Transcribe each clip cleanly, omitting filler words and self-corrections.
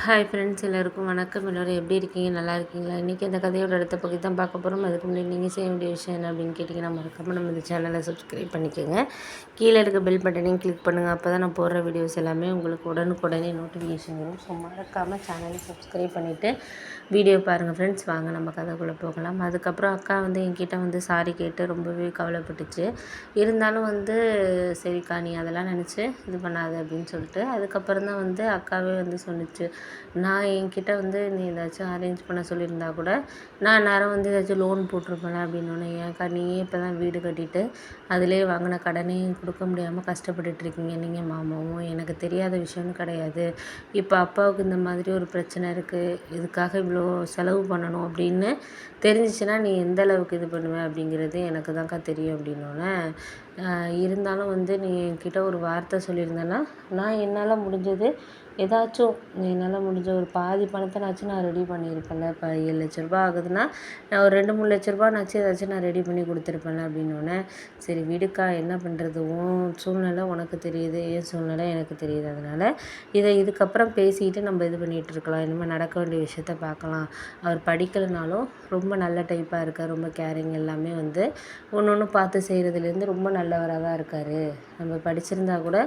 Hi friends, எல்லோருக்கும் வணக்கம். எல்லோரும் எப்படி இருக்கீங்க? நல்லா இருக்கீங்களா? இன்றைக்கி இந்த கதையோட அடுத்த பகுதி தான் பார்க்க போகிறோம். அதுக்கு முன்னாடி நீங்கள் செய்ய வேண்டிய விஷயம் என்ன அப்படின்னு கேட்டிங்கன்னா, மறக்காமல் நம்ம இந்த சேனலை சப்ஸ்கிரைப் பண்ணிக்கோங்க. கீழே இருக்க பெல் பட்டனையும் கிளிக் பண்ணுங்கள். அப்போ தான் நான் போடுற வீடியோஸ் எல்லாமே உங்களுக்கு உடனுக்குடனே நோட்டிஃபிகேஷன் வரும். ஸோ மறக்காமல் சேனலை சப்ஸ்கிரைப் பண்ணிவிட்டு வீடியோ பாருங்கள் ஃப்ரெண்ட்ஸ். வாங்க நம்ம கதைக்குள்ளே போகலாம். அதுக்கப்புறம் அக்கா என்கிட்ட சாரி கேட்டு ரொம்பவே கவலைப்பட்டுச்சு. இருந்தாலும் சரிக்கா, நீ அதெல்லாம் நினச்சி இது பண்ணாது அப்படின்னு சொல்லிட்டு அதுக்கப்புறம் தான் அக்காவே சொன்னிச்சு, நான் என்கிட்ட நீ ஏதாச்சும் அரேஞ்ச் பண்ண சொல்லியிருந்தா கூட நான் நேரம் ஏதாச்சும் லோன் போட்டிருப்பேன் அப்படின்னோடனே, ஏன்க்கா நீயே இப்போ தான் வீடு கட்டிட்டு அதிலே வாங்கின கடனையும் கொடுக்க முடியாமல் கஷ்டப்பட்டுட்ருக்கீங்க நீங்கள் மாமாவும். எனக்கு தெரியாத விஷயம்னு கிடையாது. இப்போ அப்பாவுக்கு இந்த மாதிரி ஒரு பிரச்சனை இருக்குது, இதுக்காக இவ்வளோ செலவு பண்ணணும் அப்படின்னு தெரிஞ்சிச்சுன்னா நீ எந்த அளவுக்கு இது பண்ணுவேன் அப்படிங்கிறது எனக்கு தான்க்கா தெரியும் அப்படின்னோடனே, இருந்தாலும் நீ என்கிட்ட ஒரு வார்த்தை சொல்லியிருந்தேன்னா நான் என்னால் முடிஞ்சது ஏதாச்சும் என்னால் முடிஞ்ச ஒரு பாதி பணத்தைனாச்சும் நான் ரெடி பண்ணியிருப்பேன்ல. இப்போ 7 லட்ச ரூபா ஆகுதுன்னா நான் ஒரு 2-3 லட்ச ரூபானாச்சும் ஏதாச்சும் நான் ரெடி பண்ணி கொடுத்துருப்பேன்ல அப்படின்னோடனே, சரி விடுக்கா, என்ன பண்ணுறது, உன் சூழ்நிலை உனக்கு தெரியுது, என் சூழ்நிலை எனக்கு தெரியுது, அதனால் இதுக்கப்புறம் பேசிக்கிட்டு நம்ம இது பண்ணிகிட்டு இருக்கலாம், இனிமேல் நடக்க வேண்டிய விஷயத்த பார்க்கலாம். அவர் படிக்கலைனாலும் ரொம்ப நல்ல டைப்பாக இருக்கார், ரொம்ப கேரிங், எல்லாமே ஒன்று ஒன்று பார்த்து செய்கிறதுலேருந்து ரொம்ப நல்லவராக தான் இருக்கார். நம்ம படிச்சிருந்தா கூட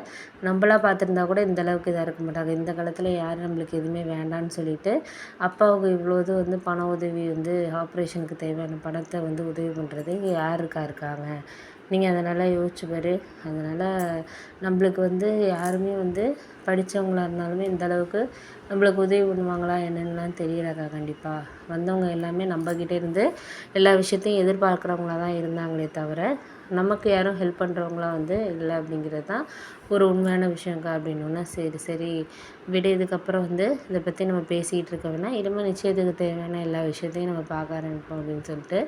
நம்மளா பார்த்துருந்தா கூட இந்த அளவுக்கு இதாக இருக்க மாட்டாங்க. இந்த காலத்தில் யார் நம்மளுக்கு எதுவுமே வேண்டான்னு சொல்லிட்டு அப்பாவுக்கு இவ்வளோ இது பண உதவி ஆப்ரேஷனுக்கு தேவையான பணத்தை உதவி பண்ணுறது இங்கே இருக்காங்க. நீங்கள் அதனால் யோசிச்சு பாரு. அதனால் நம்மளுக்கு யாருமே படித்தவங்களா இருந்தாலுமே இந்த அளவுக்கு நம்மளுக்கு உதவி பண்ணுவாங்களா என்னென்னலாம் தெரியலக்கா. கண்டிப்பாக வந்தவங்க எல்லாமே நம்மக்கிட்டே இருந்து எல்லா விஷயத்தையும் எதிர்பார்க்குறவங்களா தான் இருந்தாங்களே தவிர நமக்கு யாரும் ஹெல்ப் பண்ணுறவங்களா இல்லை அப்படிங்கிறது தான் ஒரு உண்மையான விஷயங்க்கா அப்படின்னோன்னா, சரி சரி விடு, இதுக்கப்புறம் இதை பற்றி நம்ம பேசிகிட்டு இருக்க வேணாம், இனிமேல் நிச்சயத்துக்கு தேவையான எல்லா விஷயத்தையும் நம்ம பார்க்க ஆரம்பிப்போம் அப்படின்னு சொல்லிட்டு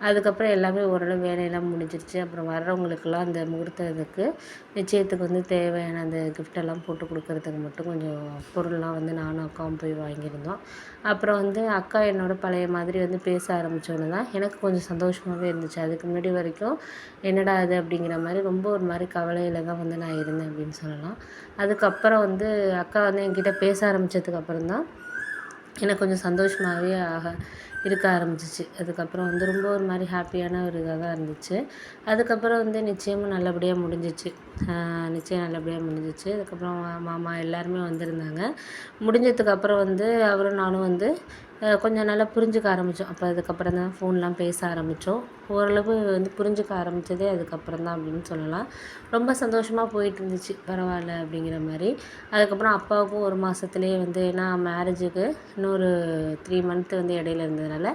அதுக்கப்புறம் எல்லாமே ஓரளவு வேலையெல்லாம் முடிஞ்சிருச்சு. அப்புறம் வர்றவங்களுக்கெல்லாம் அந்த முகூர்த்தத்துக்கு நிச்சயத்துக்கு தேவையான அந்த கிஃப்டெல்லாம் போட்டு கொடுக்கறதுக்கு மட்டும் கொஞ்சம் பொருள்லாம் நானும் அக்காவும் போய் வாங்கியிருந்தோம். அப்புறம் அக்கா என்னோட பழைய மாதிரி பேச ஆரம்பித்தோன்னு தான் எனக்கு கொஞ்சம் சந்தோஷமாகவே இருந்துச்சு. அதுக்கு முன்னாடி வரைக்கும் என்னடா அது அப்படிங்கிற மாதிரி ரொம்ப ஒரு மாதிரி கவலையில் தான் நான் இருந்தேன் அப்படின்னு சொல்லலாம். அதுக்கப்புறம் அக்கா என்கிட்ட பேச ஆரம்பித்ததுக்கப்புறம் தான் எனக்கு கொஞ்சம் சந்தோஷமாகவே இருக்க ஆரம்பிச்சிச்சு. அதுக்கப்புறம் ரொம்ப ஒரு மாதிரி ஹாப்பியான ஒரு இதாக தான் இருந்துச்சு. அதுக்கப்புறம் நிச்சயமும் நல்லபடியாக முடிஞ்சிச்சு. நிச்சயம் நல்லபடியாக முடிஞ்சிச்சு. அதுக்கப்புறம் மாமா எல்லாருமே வந்திருந்தாங்க. முடிஞ்சதுக்கப்புறம் அவரும் நானும் கொஞ்சம் நல்லா புரிஞ்சுக்க ஆரம்பித்தோம். அப்போ அதுக்கப்புறம் தான் ஃபோன்லாம் பேச ஆரம்பித்தோம். ஓரளவு புரிஞ்சுக்க ஆரம்பித்ததே அதுக்கப்புறம் தான் அப்படின்னு சொல்லலாம். ரொம்ப சந்தோஷமாக போயிட்டு இருந்துச்சு. பரவாயில்ல அப்படிங்கிற மாதிரி. அதுக்கப்புறம் அப்பாவுக்கும் ஒரு மாதத்துலேயே ஏன்னா மேரேஜுக்கு இன்னொரு 3 மந்த் இடையில இருந்ததுனால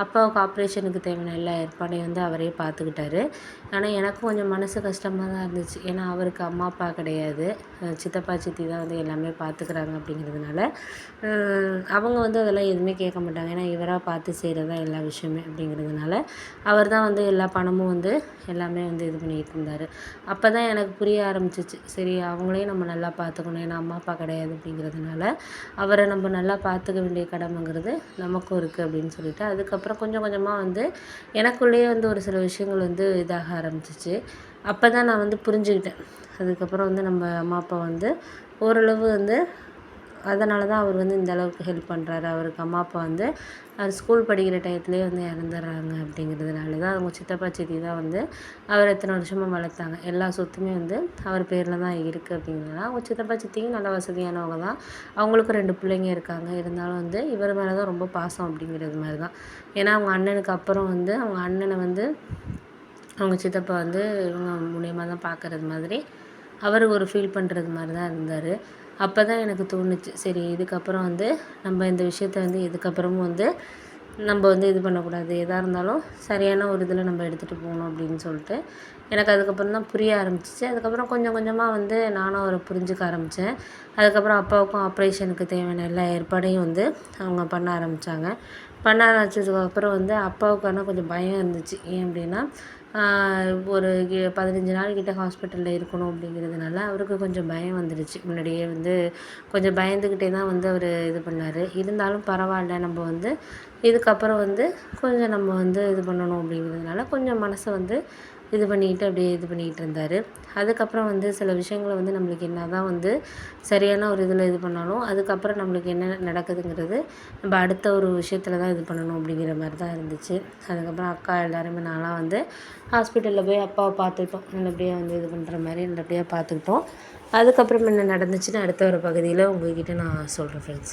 அப்பாவுக்கு ஆப்ரேஷனுக்கு தேவையான எல்லா ஏற்பாடையும் அவரே பார்த்துக்கிட்டாரு. ஆனால் எனக்கும் கொஞ்சம் மனசு கஷ்டமாக தான் இருந்துச்சு. ஏன்னா அவருக்கு அம்மா அப்பா கிடையாது, சித்தப்பா சித்தி தான் எல்லாமே பார்த்துக்கிறாங்க அப்படிங்கிறதுனால அவங்க அதெல்லாம் எதுவுமே கேட்க மாட்டாங்க. ஏன்னா இவராக பார்த்து செய்கிறது தான் எல்லா விஷயமே அப்படிங்கிறதுனால அவர் தான் எல்லா பணமும் எல்லாமே இது பண்ணிகிட்டு இருந்தார். அப்போ தான் எனக்கு புரிய ஆரம்பிச்சிச்சு, சரி அவங்களையும் நம்ம நல்லா பார்த்துக்கணும், ஏன்னா அம்மா அப்பா கிடையாது அப்படிங்கிறதுனால அவரை நம்ம நல்லா பார்த்துக்க வேண்டிய கடமைங்கிறது நமக்கும் இருக்குது அப்படின்னு சொல்லிட்டு அதுக்கப்புறம் கொஞ்சம் கொஞ்சமாக எனக்குள்ளேயே ஒரு சில விஷயங்கள் இதாக ஆரம்பிச்சிச்சு. அப்போ தான் நான் புரிஞ்சுக்கிட்டேன். அதுக்கப்புறம் நம்ம அம்மா அப்பா ஓரளவு அதனால தான் அவர் இந்த அளவுக்கு ஹெல்ப் பண்ணுறாரு. அவருக்கு அம்மா அப்பா அவர் ஸ்கூல் படிக்கிற டயத்துலேயே இறந்துடுறாங்க அப்படிங்கிறதுனால தான் அவங்க சித்தப்பா சித்தி தான் அவர் எத்தனை வருஷமாக வளர்த்தாங்க. எல்லா சொத்துமே அவர் பேரில் தான் இருக்குது அப்படிங்கிறதுனால அவங்க சித்தப்பா சித்தியும் நல்ல வசதியானவங்க தான். அவங்களுக்கும் 2 பிள்ளைங்க இருக்காங்க. இருந்தாலும் இவர் மேலே தான் ரொம்ப பாசம் அப்படிங்கிறது மாதிரி தான். ஏன்னா அவங்க அண்ணனுக்கு அப்புறம் அவங்க அண்ணனை அவங்க சித்தப்பா இவங்க மூலியமாக தான் பார்க்குறது மாதிரி அவர் ஒரு ஃபீல் பண்ணுறது மாதிரி தான் இருந்தார். அப்போ தான் எனக்கு தோணுச்சு, சரி இதுக்கப்புறம் நம்ம இந்த விஷயத்த இதுக்கப்புறமும் நம்ம இது பண்ணக்கூடாது, எதாக இருந்தாலும் சரியான ஒரு இதில் நம்ம எடுத்துகிட்டு போகணும் அப்படின்னு சொல்லிட்டு எனக்கு அதுக்கப்புறம் தான் புரிய ஆரம்பிச்சிச்சு. அதுக்கப்புறம் கொஞ்சம் கொஞ்சமாக நானும் அவரை புரிஞ்சுக்க ஆரம்பித்தேன். அதுக்கப்புறம் அப்பாவுக்கும் ஆப்ரேஷனுக்கு தேவையான எல்லா ஏற்பாடையும் அவங்க பண்ண ஆரம்பித்தாங்க. பண்ண ஆரம்பிச்சதுக்கப்புறம் அப்பாவுக்கான கொஞ்சம் பயம் இருந்துச்சு. ஏன் அப்படின்னா ஒரு 15 நாள் கிட்ட ஹாஸ்பிட்டலில் இருக்கணும் அப்படிங்கிறதுனால அவருக்கு கொஞ்சம் பயம் வந்துடுச்சு. முன்னாடியே கொஞ்சம் பயந்துக்கிட்டே தான் அவர் இது பண்ணார். இருந்தாலும் பரவாயில்ல, நம்ம இதுக்கப்புறம் கொஞ்சம் நம்ம இது பண்ணணும் அப்படிங்கிறதுனால கொஞ்சம் மனசை இது பண்ணிக்கிட்டு அப்படியே இது பண்ணிக்கிட்டு இருந்தார். அதுக்கப்புறம் வந்து சில விஷயங்கள வந்து நம்மளுக்கு என்ன தான் வந்து சரியான ஒரு இதில் இது பண்ணாலும், அதுக்கப்புறம் நம்மளுக்கு என்ன நடக்குதுங்கிறது நம்ம அடுத்த ஒரு விஷயத்தில் தான் இது பண்ணணும் அப்படிங்கிற மாதிரி தான் இருந்துச்சு. அதுக்கப்புறம் அக்கா எல்லாருமே நான்லாம் வந்து ஹாஸ்பிட்டலில் போய் அப்பாவை பார்த்துக்கிட்டோம். நல்லபடியாக வந்து இது பண்ணுற மாதிரி நல்லபடியாக பார்த்துக்கிட்டோம். அதுக்கப்புறம் என்ன நடந்துச்சுன்னு அடுத்த ஒரு பகுதியில் உங்கள்கிட்ட நான் சொல்கிறேன் ஃப்ரெண்ட்ஸ்.